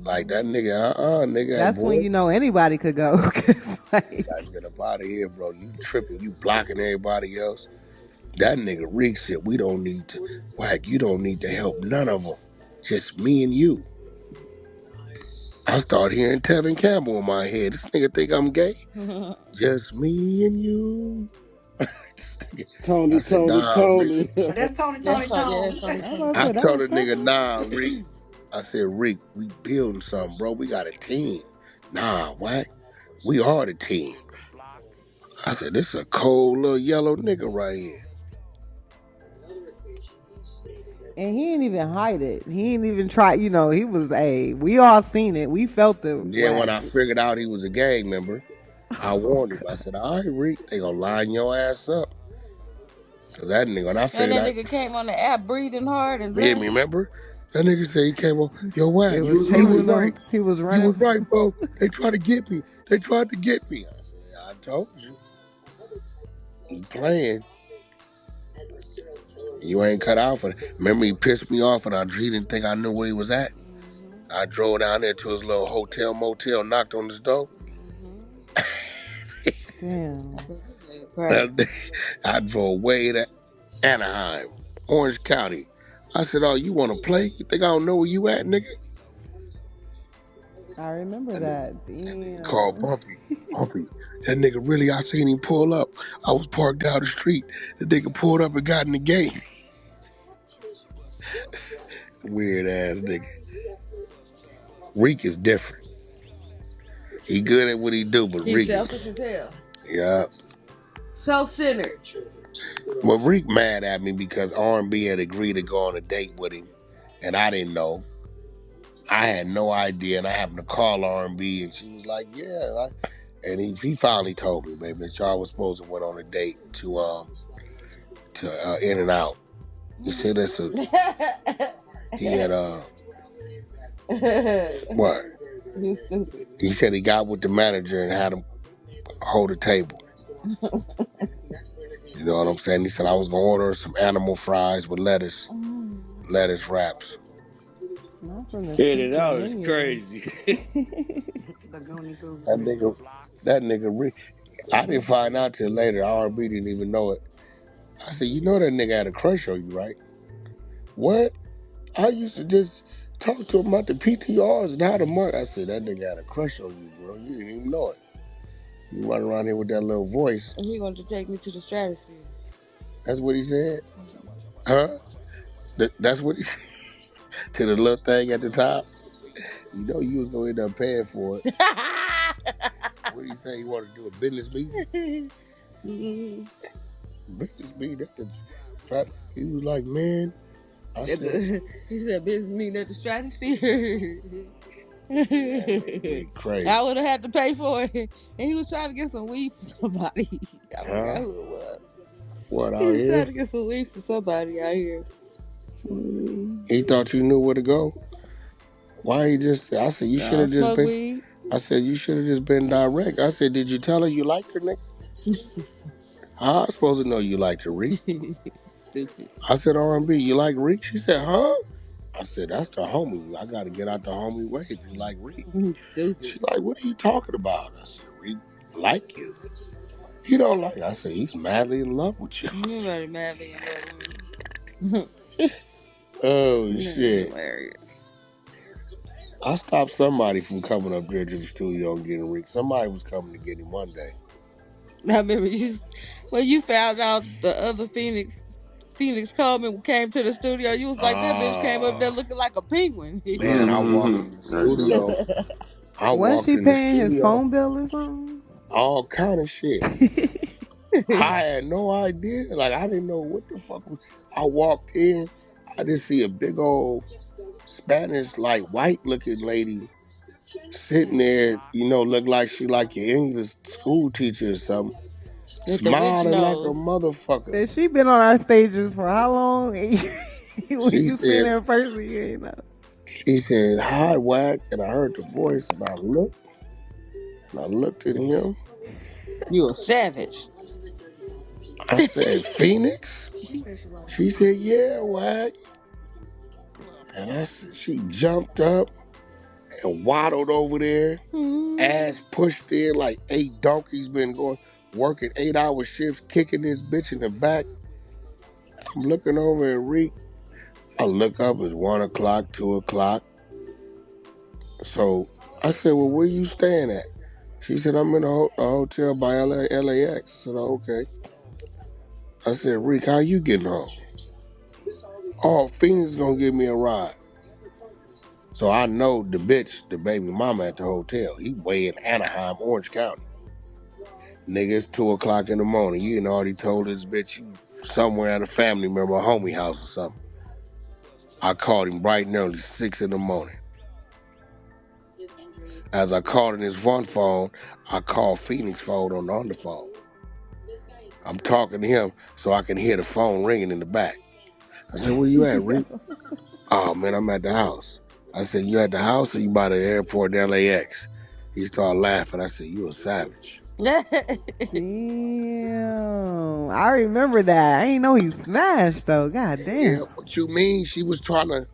A: Like that nigga, nigga, hey
I: That's when
A: boy,
I: you know anybody could go. 'Cause, like,
A: gotta get up out of here, bro. You tripping, you blocking everybody else. That nigga Reek said, we don't need to, Wack, you don't need to help none of them. Just me and you. I start hearing Tevin Campbell in my head. This nigga think I'm gay. Just me and you. I
K: Tony,
A: said,
K: Tony,
A: nah, Reek.
K: Tony.
L: That's Tony,
G: that's
L: Tony,
G: how yeah,
L: Tony.
G: that's Tony,
I: I was
G: Tony,
I: about to
A: I
I: say,
G: Tony.
I: that
A: told
I: was
A: the nigga,
I: Tevin.
A: nah, Reek. I said, Reek, we building something, bro. We got a team. Nah, Wack, we are the team. I said, this is a cold little yellow nigga right here.
I: And he ain't even hide it. He ain't even try, he was we all seen it. We felt the
A: And then when
I: Wack.
A: I figured out he was a gang member, I
I: Oh,
A: warned him. I said, all right, Reek, they gonna line your ass up. So that nigga, when I
G: And
A: figured
G: that
A: out,
G: nigga came on the app breathing hard and
A: you hear
G: laughing.
A: me, remember? That nigga said he came on, yo,
I: it
A: Wack,
I: was
A: you was
I: chasing
A: right.
I: him. He was
A: You
I: running.
A: was right, bro. They tried to get me. They tried to get me. I said, I told you. You playing. You ain't cut out for it. Remember, he pissed me off and he didn't think I knew where he was at. I drove down there to his little hotel, motel, knocked on his door.
I: Damn.
G: I said, this nigga crazy.
A: I drove way to Anaheim, Orange County. I said, oh, you want to play? You think I don't know where you at, nigga?
I: I remember
A: That nigga,
I: that.
A: that nigga called
I: Damn.
A: Bumpy. Bumpy. That nigga really, I seen him pull up. I was parked down the street. The nigga pulled up and got in the gate. Weird ass nigga. Reek is different. He good at what he do, but
G: He's
A: Reek is,
G: selfish as hell.
A: yeah.
G: Self-centered.
A: Well, Reek mad at me because R&B had agreed to go on a date with him, and I didn't know. I had no idea, and I happened to call R&B, and she was like, "Yeah." And he finally told me, baby, that y'all was supposed to went on a date to In and Out. He said that's a he had what?
G: You stupid.
A: He said he got with the manager and had him hold a table. You know what I'm saying? He said I was gonna order some animal fries with lettuce wraps.
I: Not from the
H: In and
I: secret
H: out is
I: menu.
H: crazy.
D: The Goonie Goo.
A: That nigga Rick. I didn't find out till later. R&B didn't even know it. I said, you know that nigga had a crush on you, right? What? I used to just talk to him about the PTRs and how to mark. I said, that nigga had a crush on you, bro. You didn't even know it. You run around here with that little voice.
G: And he going to take me to the stratosphere.
A: That's what he said? Huh? That's what he to the little thing at the top? You know you was going to end up paying for it. What did he say? He wanted to do a business meeting? Business meeting? That's the fact. He was like, man, I said,
G: He said business meeting at the stratosphere.
A: crazy.
G: I would have had to pay for it. And he was trying to get some weed for somebody. I forgot
A: Huh?
G: who it was.
A: What,
G: He
A: out
G: was trying
A: here?
G: to get some weed for somebody out here.
A: He thought you knew where to go? Why he just, I said, you should
G: Nah,
A: have just
G: smoke
A: been,
G: weed.
A: I said, you should have just been direct. I said, did you tell her you liked her, nigga? How I supposed to know you liked her, Reek?
G: Stupid.
A: I said, R&B, you like Reek? She said, huh? I said, that's the homie. I got to get out the homie way if you like Reek.
G: Stupid.
A: She's like, what are you talking about? I said, Reek like you. He don't like I said, he's madly in love with you.
G: Nobody madly in love with me.
A: Oh, shit.
G: Hilarious.
A: I stopped somebody from coming up there to the studio and getting Reek. Somebody was coming to get him one day.
G: I remember when you found out the other Phoenix Coleman came to the studio. You was like, that bitch came up there looking like a penguin.
A: Man, I walked in the studio. I
I: Was
A: walked
I: she
A: in the
I: paying his
A: studio.
I: phone bill or something?
A: All kind of shit. I had no idea. Like, I didn't know what the fuck was. I walked in. I just see a big old Spanish, like, white-looking lady sitting there, you know, look like she like your English school teacher or something.
G: With the witch
A: Smiling like a
G: nose.
A: motherfucker.
I: Has she been on our stages for how long? When
A: She
I: you seen
A: said,
I: her in person, you ain't know.
A: she said, hi, Wack. And I heard the voice, and I looked at him.
G: You a savage.
A: I said, Phoenix? She said, yeah, Wack. And I said, she jumped up and waddled over there, ass pushed in like 8 donkeys been going, working 8-hour shifts, kicking this bitch in the back. I'm looking over at Reek. I look up, it's 1 o'clock, 2 o'clock. So I said, well, where you staying at? She said, I'm in a hotel by LAX. I said, oh, okay. I said, Reek, how you getting home? Oh, Phoenix is gonna give me a ride. So I know the bitch, the baby mama at the hotel. He way in Anaheim, Orange County. Nigga, it's 2 o'clock in the morning. You done already told this bitch you somewhere at a family member, a homie house or something. I called him bright and early, 6 in the morning. As I called in his one phone, I called Phoenix phone on the other phone. I'm talking to him so I can hear the phone ringing in the back. I said, where you at, Rick? Oh, man, I'm at the house. I said, you at the house or you by the airport in LAX? He started laughing. I said, you a savage.
I: Damn. I remember that. I ain't know he smashed though. God damn.
A: Yeah, what you mean? She was trying to,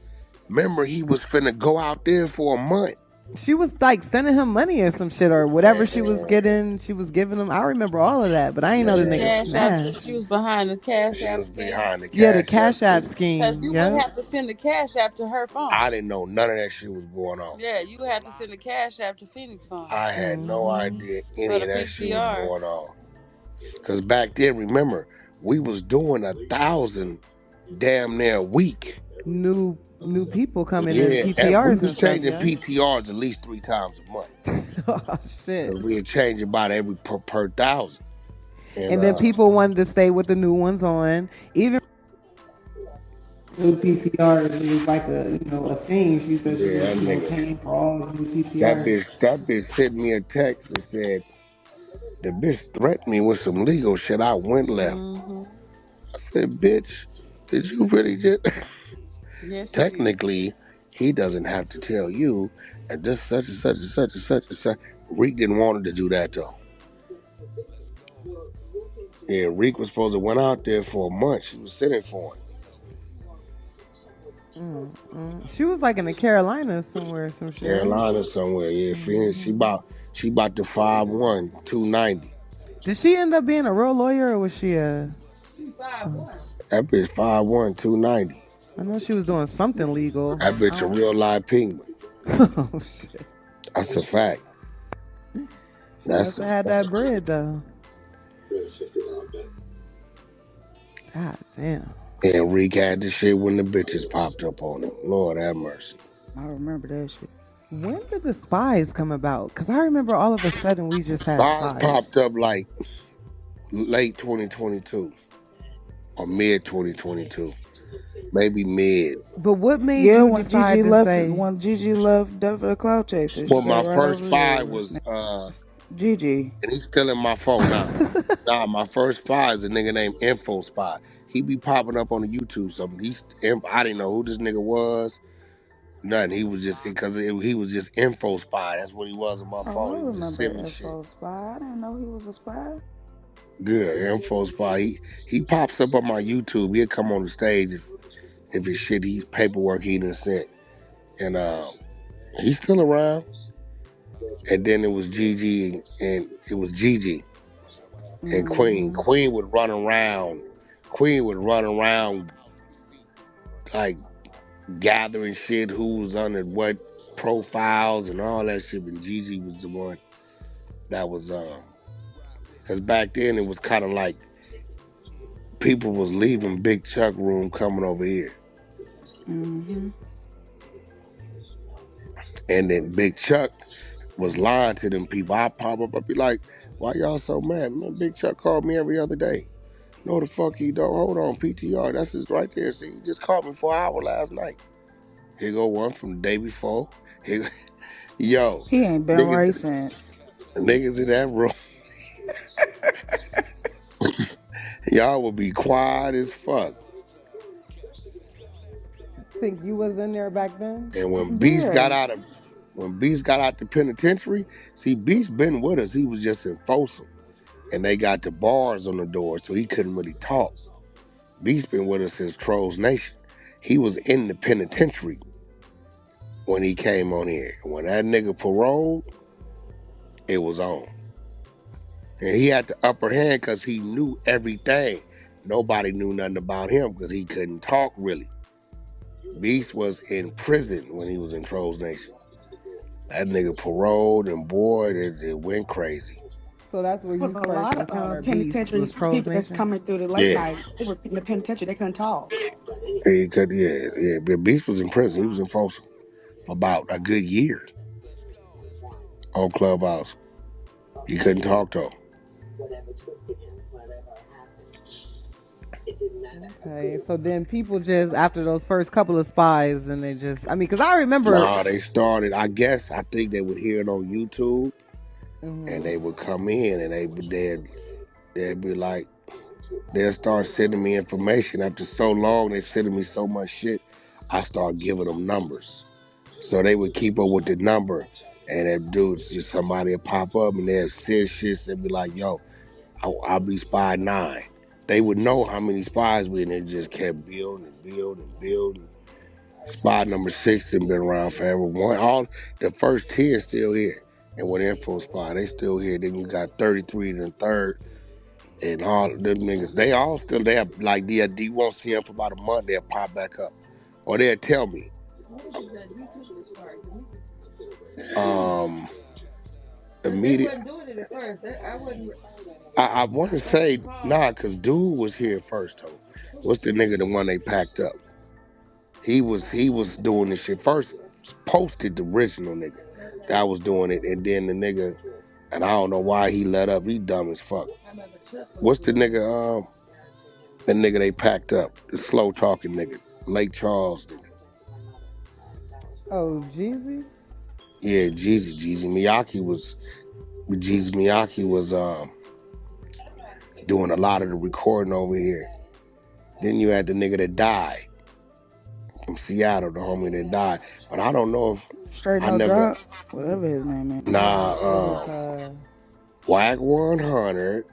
A: remember he was finna go out there for a month.
I: She was like sending him money or some shit or whatever she was
A: Man,
I: getting. She was giving him. I remember all of that, but I ain't know the nigga
A: man,
G: Cash App.
I: smashed.
G: She was behind the Cash
A: she
G: App
A: was
G: scheme.
A: behind the
I: Yeah, the
A: cash app
I: Cash App
A: scheme.
G: Cause
I: scheme.
G: you would
I: Yep.
G: have to send the Cash App to her phone.
A: I didn't know none of that shit was going on.
G: Yeah, you would have to send the Cash App to Phoenix phone
A: I had no
I: Hmm.
A: idea
G: for
A: any
G: the
A: of that shit was
G: PTR.
A: going on. Cause back then, remember, we was doing 1,000 damn near a week.
I: New people coming in
A: Yeah, and we
I: PTRs
A: was
I: and stuff.
A: changing
I: Yeah.
A: PTRs at least 3 times a month.
I: Oh shit.
A: Cause we had changed about every per 1,000. And
I: And then people wanted to stay with the new ones on. Even new PTRs is like a thing. She said she
A: yeah,
I: was
A: that nigga,
I: paying for all the new
A: that
I: PTRs.
A: bitch, that bitch sent me a text and said the bitch threatened me with some legal shit. I went left.
G: Mm-hmm.
A: I said, bitch, did you really just?
G: Yes, she did.
A: Technically, he doesn't have to tell you, and just such and such and such and such and such. Reek didn't want her to do that though. Yeah, Reek was supposed to went out there for a month. She was sitting for him.
I: She was like in the Carolinas somewhere, some shit, right?
A: Carolina somewhere. Yeah, Phoenix. She about to 5'1", 290.
I: Did she end up being a real lawyer or was she a?
G: She 5'1".
A: That bitch 5'1", 290.
I: I know she was doing something legal.
A: That
I: I
A: bitch a
I: don't.
A: real live penguin.
I: Oh shit.
A: That's a fact.
I: She must have had that bread though. God damn.
A: And Reek had the shit when the bitches popped up on him. Lord have mercy.
D: I remember that shit.
I: When did the spies come about? Because I remember all of a sudden we just had
A: Spies
I: spies.
A: popped up like late 2022 or mid 2022, maybe mid.
I: But what made
D: Yeah,
I: you
D: when Gigi
I: decide to
D: left,
I: say?
D: Death for the Cloud Chaser,
A: Well,
D: she
A: my
D: got right
A: first
D: over
A: spy
D: here.
A: was
D: Gigi.
A: and he's still in my phone now. Nah, my first spy is a nigga named Info Spy. He be popping up on the YouTube something. I didn't know who this nigga was. Nothing. He was just because he was just Info Spy. That's what he was on my
D: Oh,
A: phone.
D: I
A: He would just
D: remember
A: send me shit.
D: Info Spy. I didn't know he was a spy.
A: Good Info Spy. He pops up on my YouTube. He'll come on the stage if it's shit paperwork he done sent. And he's still around. And then it was Gigi and it was Gigi and Queen.
D: Mm-hmm.
A: Queen would run around. Queen would run around like gathering shit, who was under what profiles and all that shit. And Gigi was the one that was because back then it was kind of like people was leaving Big Chuck room coming over here.
D: Mm-hmm.
A: And then Big Chuck was lying to them people. I pop up, I'd be like, why y'all so mad? Man, Big Chuck called me every other day. No, the fuck he don't. Hold on, PTR. That's just right there. See, he just called me for an hour last night. Here go one from the day before. Here, yo,
D: He ain't been right
A: niggas,
D: since.
A: niggas in that room, y'all will be quiet as fuck.
I: Think you was in there back then?
A: And
D: Yeah.
A: when Beast got out the penitentiary, see, Beast been with us. He was just in Folsom, and they got the bars on the door, so he couldn't really talk. Beast been with us since Trolls Nation. He was in the penitentiary when he came on here. When that nigga paroled, it was on. And he had the upper hand because he knew everything. Nobody knew nothing about him because he couldn't talk really. Beast was in prison when he was in Trolls Nation. That nigga paroled and boy, it went crazy.
I: So that's where
J: Was
I: you
J: a
I: first
J: lot of
I: encountered Beast
J: penitentiary
I: was Trolls
J: people that's
I: Nation?
J: coming through the late
A: Yeah.
J: night. It was in the penitentiary. They couldn't talk.
A: He could, yeah. But Beast was in prison. He was in Folsom for about a good year on Clubhouse. He couldn't talk to him.
I: Okay, so then people just after those first couple of spies, and they just, I mean, because I remember.
A: Nah, they started. I think they would hear it on YouTube, and they would come in, and they'd be like, they'll start sending me information. After so long, they sending me so much shit. I start giving them numbers, so they would keep up with the number, and that dudes just somebody would pop up, and they'd send shit and be like, "Yo, I'll be spy 9." They would know how many spies we, and they just kept building and building and building. Spot number 6 has been around forever. All the first 10 still here. And with Info Spot, they still here. Then you got 33 in the third. And all them niggas, they all still there. Like, you won't see them for about a month, they'll pop back up. Or they'll tell me. Immediate. I want to say, nah, because Dude was here first, though. What's the nigga, the one they packed up? He was doing this shit first. Posted the original nigga that was doing it, and then the nigga, and I don't know why he let up. He dumb as fuck. What's the nigga? The nigga they packed up, the slow talking nigga, Lake Charles nigga.
I: Oh, Jeezy?
A: Yeah, Jeezy Miyake was doing a lot of the recording over here. Then you had the nigga that died from Seattle, the homie that died. But I don't know if
D: Straight
A: I
D: no
A: never.
D: drop, whatever his name is.
A: Nah,
I: It was
A: Wack 100,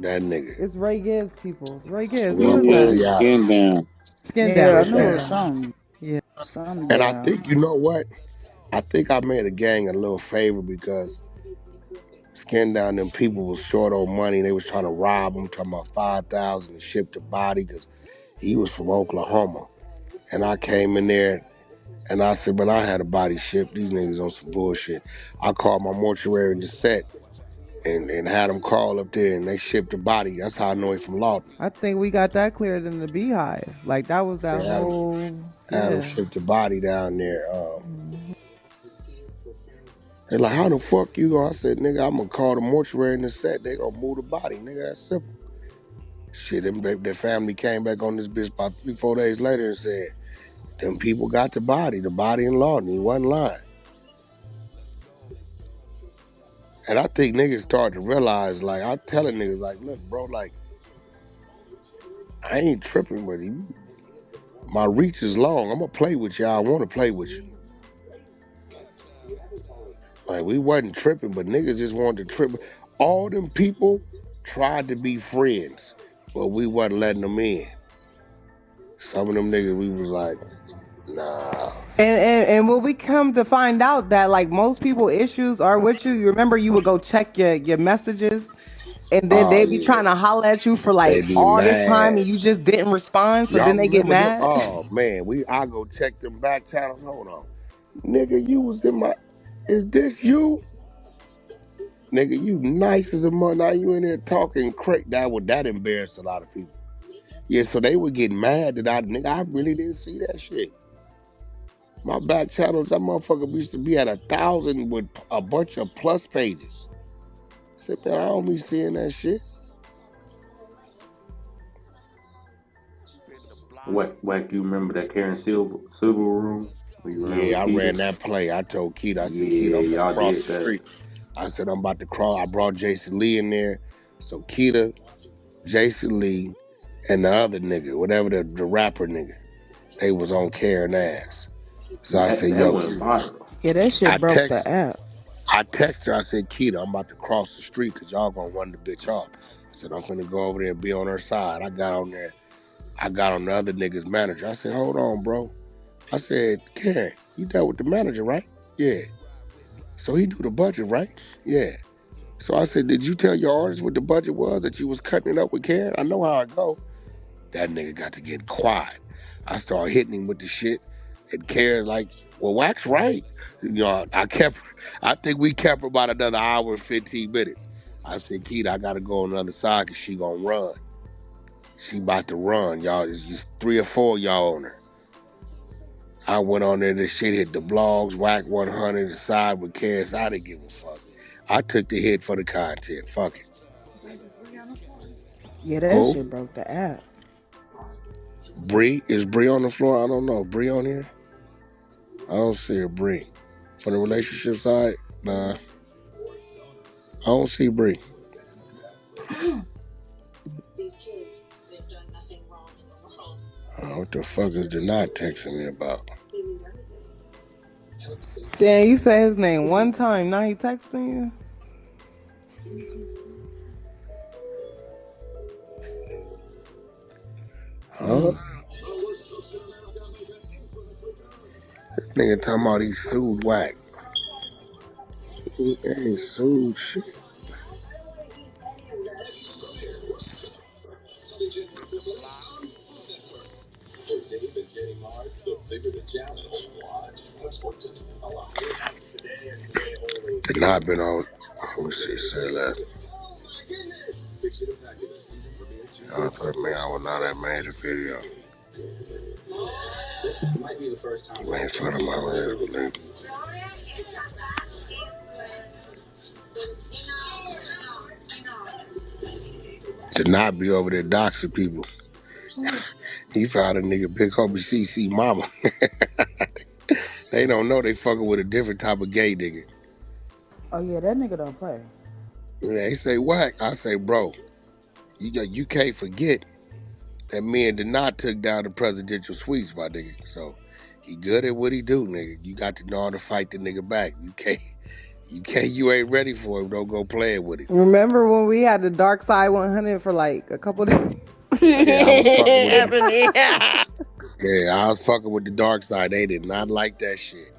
A: that nigga.
I: it's Ray Gibbs people. It's Ray Gibbs. Who
A: Yeah,
I: is
A: from
K: Yeah,
I: that?
A: Seattle.
K: skin down.
I: Skin
D: Yeah,
I: down,
D: I knew
I: skin
D: it was
I: down.
D: something.
I: Yeah.
D: Something
A: And I
D: down.
A: think, you know what? I think I made a gang a little favor because Skin Down, them people was short on money. They was trying to rob him, talking about 5,000 to ship the body because he was from Oklahoma. And I came in there and I said, but I had a body shipped. These niggas on some bullshit. I called my mortuary in the set and had them call up there and they shipped the body. That's how I know he from Lawton.
I: I think we got that cleared in the Beehive. Like that was
A: They
I: that whole
A: had them
I: yeah.
A: ship the body down there. They're like, how the fuck you going? I said, nigga, I'm gonna call the mortuary in the set. They gonna move the body, nigga. That's simple. Shit, their family came back on this bitch about 3-4 days later and said, them people got the body in Lawton. He wasn't lying. And I think niggas start to realize, like, I'm telling niggas, like, look, bro, like, I ain't tripping with you. My reach is long. I'm gonna play with you. I want to play with you. Like, we wasn't tripping, but niggas just wanted to trip. All them people tried to be friends, but we wasn't letting them in. Some of them niggas, we was like, nah.
I: And when we come to find out that like most people issues are with you, you remember you would go check your messages and then
A: Oh,
I: they be
A: yeah.
I: trying to holler at you for
A: They
I: like
A: be
I: all this time
A: mad.
I: and you just didn't respond, so
A: Y'all
I: then they get
A: remember them?
I: mad.
A: Oh, man, I go check them back channels. Hold on. Nigga, you was in my, is this you? Nigga, you nice as a mother. Now you in there talking crack. That embarrassed a lot of people. Yeah, so they would get mad that I really didn't see that shit. My back channels, that motherfucker used to be at 1,000 with a bunch of plus pages. I said, man, I don't be seeing that shit.
H: Wack, you remember that Karen Silver room when you ran
A: Yeah,
H: with
A: I
H: Keita?
A: ran that play. I told Keita, I said, Keita,
H: Yeah,
A: I'm finna
H: y'all
A: cross
H: did
A: the
H: that.
A: street. I said, I'm about to cross. I brought Jason Lee in there. So Keita, Jason Lee, and the other nigga, whatever the rapper nigga, they was on Karen ass. So I said,
H: That
A: yo,
H: went viral.
D: Yeah, that
A: I
D: shit broke
A: text
D: the app.
A: her, I said, Keita, I'm about to cross the street because y'all gonna run the bitch off. I said, I'm finna go over there and be on her side. I got on there. I got on the other nigga's manager. I said, hold on, bro. I said, Karen, you dealt with the manager, right? Yeah. So he do the budget, right? Yeah. So I said, did you tell your artist what the budget was that you was cutting it up with Karen? I know how it go. That nigga got to get quiet. I started hitting him with the shit. And Karen like, well, Wax right. You know, I think we kept her about another hour and 15 minutes. I said, Keita, I got to go on the other side because she going to run. She about to run, y'all. It's just 3 or 4 y'all on her. I went on there, this shit hit the blogs, Wack 100, the side with Cass. I didn't give a fuck. I took the hit for the content. Fuck it.
D: Yeah, that
A: Who?
D: shit broke the app.
A: Bree? Is Bree on the floor? I don't know. Bree on here? I don't see her, Bree. From the relationship side? Nah. I don't see Bree. What the fuck is the not texting me about?
I: Damn, you said his name one time, now he texting you?
A: Huh? Nigga talking about he sued Wack. He ain't sued shit. Did not been on. Let me see. Say that. I thought, man, I would not have made a video. Man, fun of my red believe. To not be over there doxing people. He found a nigga big homie CC mama. They don't know they fucking with a different type of gay nigga.
D: Oh yeah, that nigga don't play.
A: They say Wack. I say, bro, you can't forget that me and Denat took down the presidential suites, my nigga. So he good at what he do, nigga. You got to know how to fight the nigga back. You ain't ready for him. Don't go playing with him.
I: Remember when we had the Dark Side 100 for like a couple days?
A: Yeah, I was fucking with him.
L: Ebony.
A: Yeah, I was fucking with the dark side. They did not like that shit.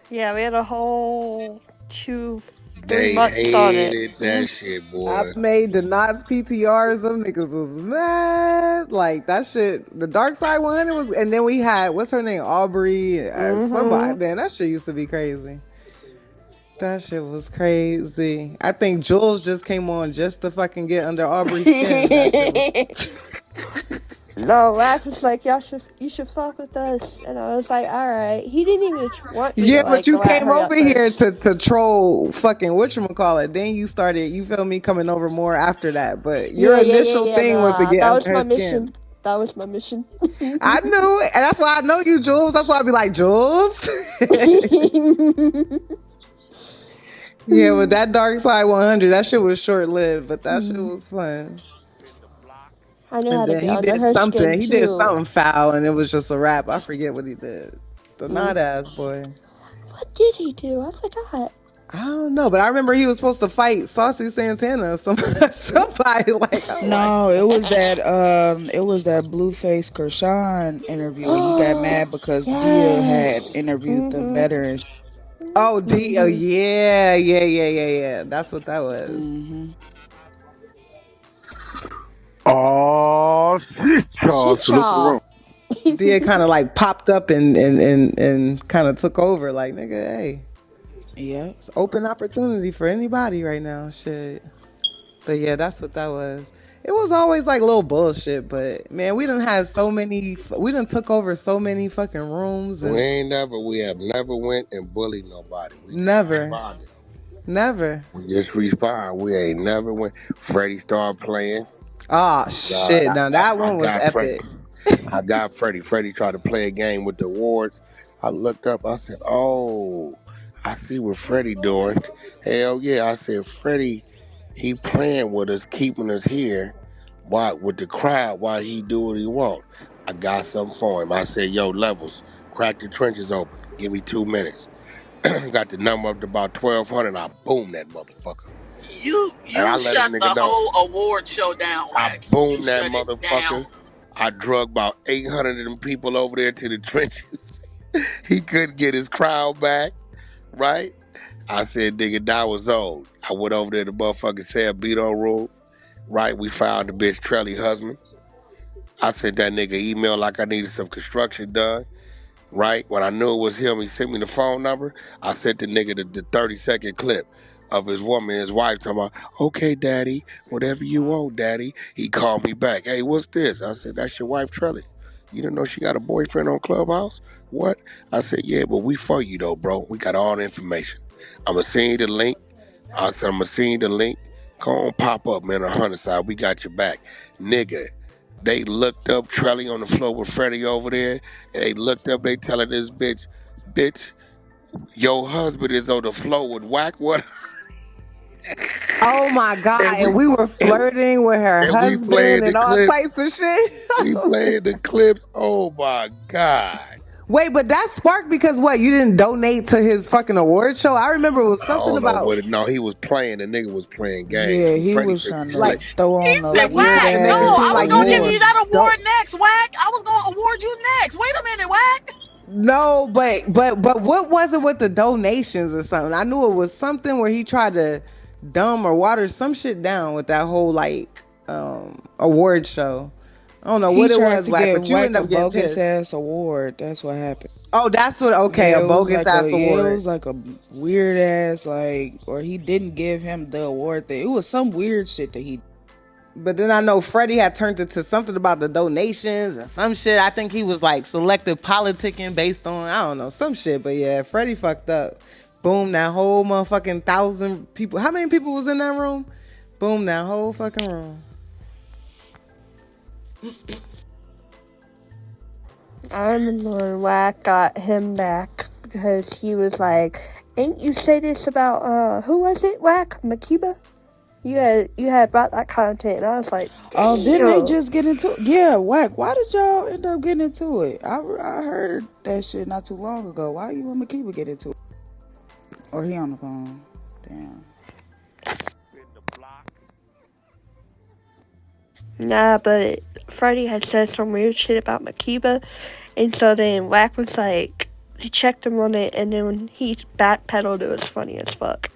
L: Yeah, we had a whole 2-3
A: They
L: months on it.
A: hated that shit, boy.
I: I made the Knots PTRs. Them niggas was mad. Like that shit. The Dark Side 100 was, and then we had what's her name, Aubrey. Somebody, man, that shit used to be crazy. That shit was crazy. I think Jules just came on just to fucking get under Aubrey's skin. That shit was...
L: No, Wax was like, you should fuck with us, and I was like, all right. He didn't even want me
I: Yeah,
L: to,
I: but
L: like,
I: you
L: go at
I: came
L: her
I: over
L: at
I: here
L: first.
I: to troll fucking whatchamacallit. Then you started, you feel me, coming over more after that. But your initial thing was to get
L: that
I: under
L: was
I: her
L: my
I: skin.
L: mission. That was my mission.
I: I knew it, and that's why I know you, Jules. That's why I be like, Jules. Yeah, but that Dark Side 100, that shit was short lived, but that shit was fun.
L: I know
I: And
L: how to
I: then
L: get
I: he
L: under
I: did
L: her
I: something.
L: skin,
I: He
L: too.
I: did something foul, and it was just a rap. I forget what he did. The not ass boy.
L: What did he do? I forgot.
I: I don't know, but I remember he was supposed to fight Saucy Santana. Somebody like, oh
D: No, it was that Blueface Kershawn interview, and he got mad because Dia had interviewed them better. And
I: oh, Dia, oh, yeah. That's what that was.
M: Oh shit, y'all! Salute to the room.
I: Dia kind of like popped up and kind of took over. Like, nigga, hey,
D: yeah,
I: it's open opportunity for anybody right now. Shit. But yeah, that's what that was. It was always like little bullshit, but man, we done took over so many fucking rooms. And
A: We have never went and bullied nobody. We
I: never.
A: We just respond. We ain't never went. Freddie started playing.
I: Oh shit! Now that one was epic.
A: I got Freddie. Freddie tried to play a game with the awards. I looked up. I said, "Oh, I see what Freddie doing." Hell yeah! I said, "Freddie, he playing with us, keeping us here, with the crowd while he do what he want." I got something for him. I said, "Yo, Levels, crack the trenches open. Give me 2 minutes." Got the number up to about 1,200. I boomed that motherfucker.
N: You shut the whole award show down, Wack.
A: I boomed that motherfucker. I drug about 800 of them people over there to the trenches. He couldn't get his crowd back, right? I said, nigga, that was old. I went over there to motherfucking Sam Beto room, right? We found the bitch Trelly husband. I sent that nigga email like I needed some construction done. Right? When I knew it was him, he sent me the phone number. I sent the nigga the 30-second clip of his woman, his wife, talking about, okay, daddy, whatever you want, daddy. He called me back. Hey, what's this? I said, that's your wife, Trelly. You didn't know she got a boyfriend on Clubhouse? What? I said, yeah, but we for you, though, bro. We got all the information. I'm going to send you the link. I said, I'm going to send you the link. Go on, pop up, man, on the 100 side. We got your back. Nigga. They looked up Trelly on the floor with Freddie over there, and they looked up, they telling this bitch, your husband is on the floor with Wack what?
I: Oh my God, and we were flirting with her husband and all types of shit.
A: We playing the clips, oh my God.
I: Wait, but that sparked because what? You didn't donate to his fucking award show? I remember it was something about...
A: No, he was playing, the nigga was playing games.
D: Yeah, he was trying to throw on the
N: weird
D: ass.
N: No, I was going to give you that award next, Wack. I was going to award you next. Wait a minute, Wack.
I: No, but what was it with the donations or something? I knew it was something where he tried to dumb or water some shit down with that whole like award show. I don't know
D: He
I: what it
D: tried
I: was,
D: to
I: Wack,
D: give
I: but you
D: Wack
I: end
D: a
I: up getting
D: bogus
I: pissed.
D: ass award. That's what happened.
I: Oh, that's what. Okay,
D: Yeah,
I: a
D: it was
I: bogus
D: like
I: ass
D: it
I: award.
D: was like a weird ass or he didn't give him the award thing. It was some weird shit that he.
I: But then I know Freddie had turned it to something about the donations and some shit. I think he was like selective politicking based on, I don't know, some shit. But yeah, Freddie fucked up. Boom, that whole motherfucking 1,000 people. How many people was in that room? Boom, that whole fucking room.
L: I remember Wack got him back because he was like, "Ain't you say this about who was it, Wack? Makiba? You had brought that content," and I was like,
D: Oh, didn't they
L: "Damn."
D: just get into it? Yeah, Wack. Why did y'all end up getting into it? I heard that shit not too long ago. Why you and Makiba get into it? Or he on the phone? Damn.
L: Nah, but Freddie had said some weird shit about Makiba, and so then Wack was like, he checked him on it, and then when he backpedaled, it was funny as fuck.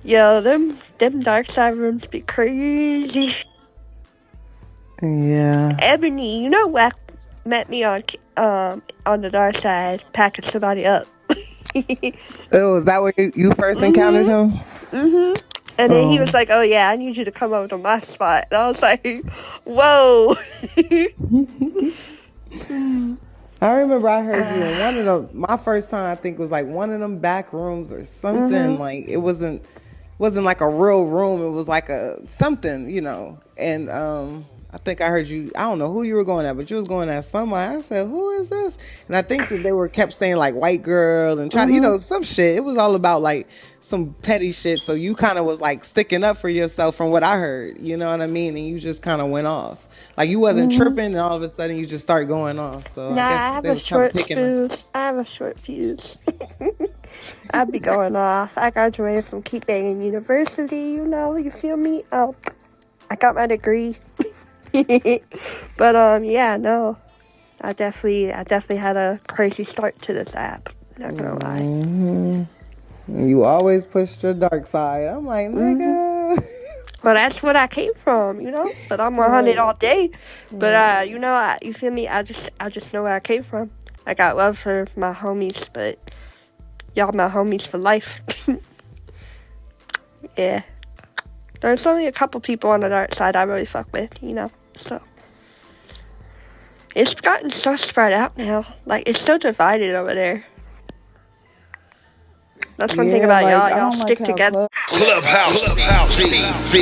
L: Yo, them dark side rooms be crazy.
I: Yeah.
L: Ebony, you know Wack met me on the dark side, packing somebody up.
I: Oh, is that where you first encountered him?
L: Mm-hmm. And then he was like, "Oh yeah, I need you to come over to my spot." And I was like, "Whoa."
I: I remember I heard you in one of them. My first time, I think, was like one of them back rooms or something.
L: Mm-hmm.
I: Like it wasn't like a real room. It was like a something, you know. And I think I heard you. I don't know who you were going at, but you was going at somebody. I said, "Who is this?" And I think that they kept saying like white girl and trying, you know, some shit. It was all about like some petty shit. So you kind of was like sticking up for yourself from what I heard. You know what I mean? And you just kind of went off. Like you wasn't tripping, and all of a sudden you just start going off. So
L: Nah,
I: I
L: I
I: guess
L: have
I: they
L: a
I: was kind of
L: short
I: picking.
L: fuse. I have a short fuse. I'd be going off. I graduated from Keep Banging University, you know, you feel me? Oh, I got my degree. But yeah, no. I definitely had a crazy start to this app. Not gonna lie.
I: You always pushed your dark side. I'm like, nigga.
L: Well, that's what I came from, you know. But I'm 100 all day. But you know, you feel me? I just know where I came from. I got love for my homies, but y'all my homies for life. Yeah. There's only a couple people on the dark side I really fuck with, you know. So it's gotten so spread out now. Like it's so divided over there. That's one thing about y'all. Y'all stick together.
C: Clubhouse TV.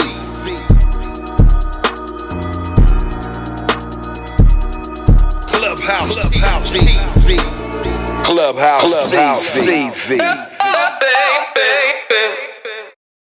C: Clubhouse TV. Clubhouse TV.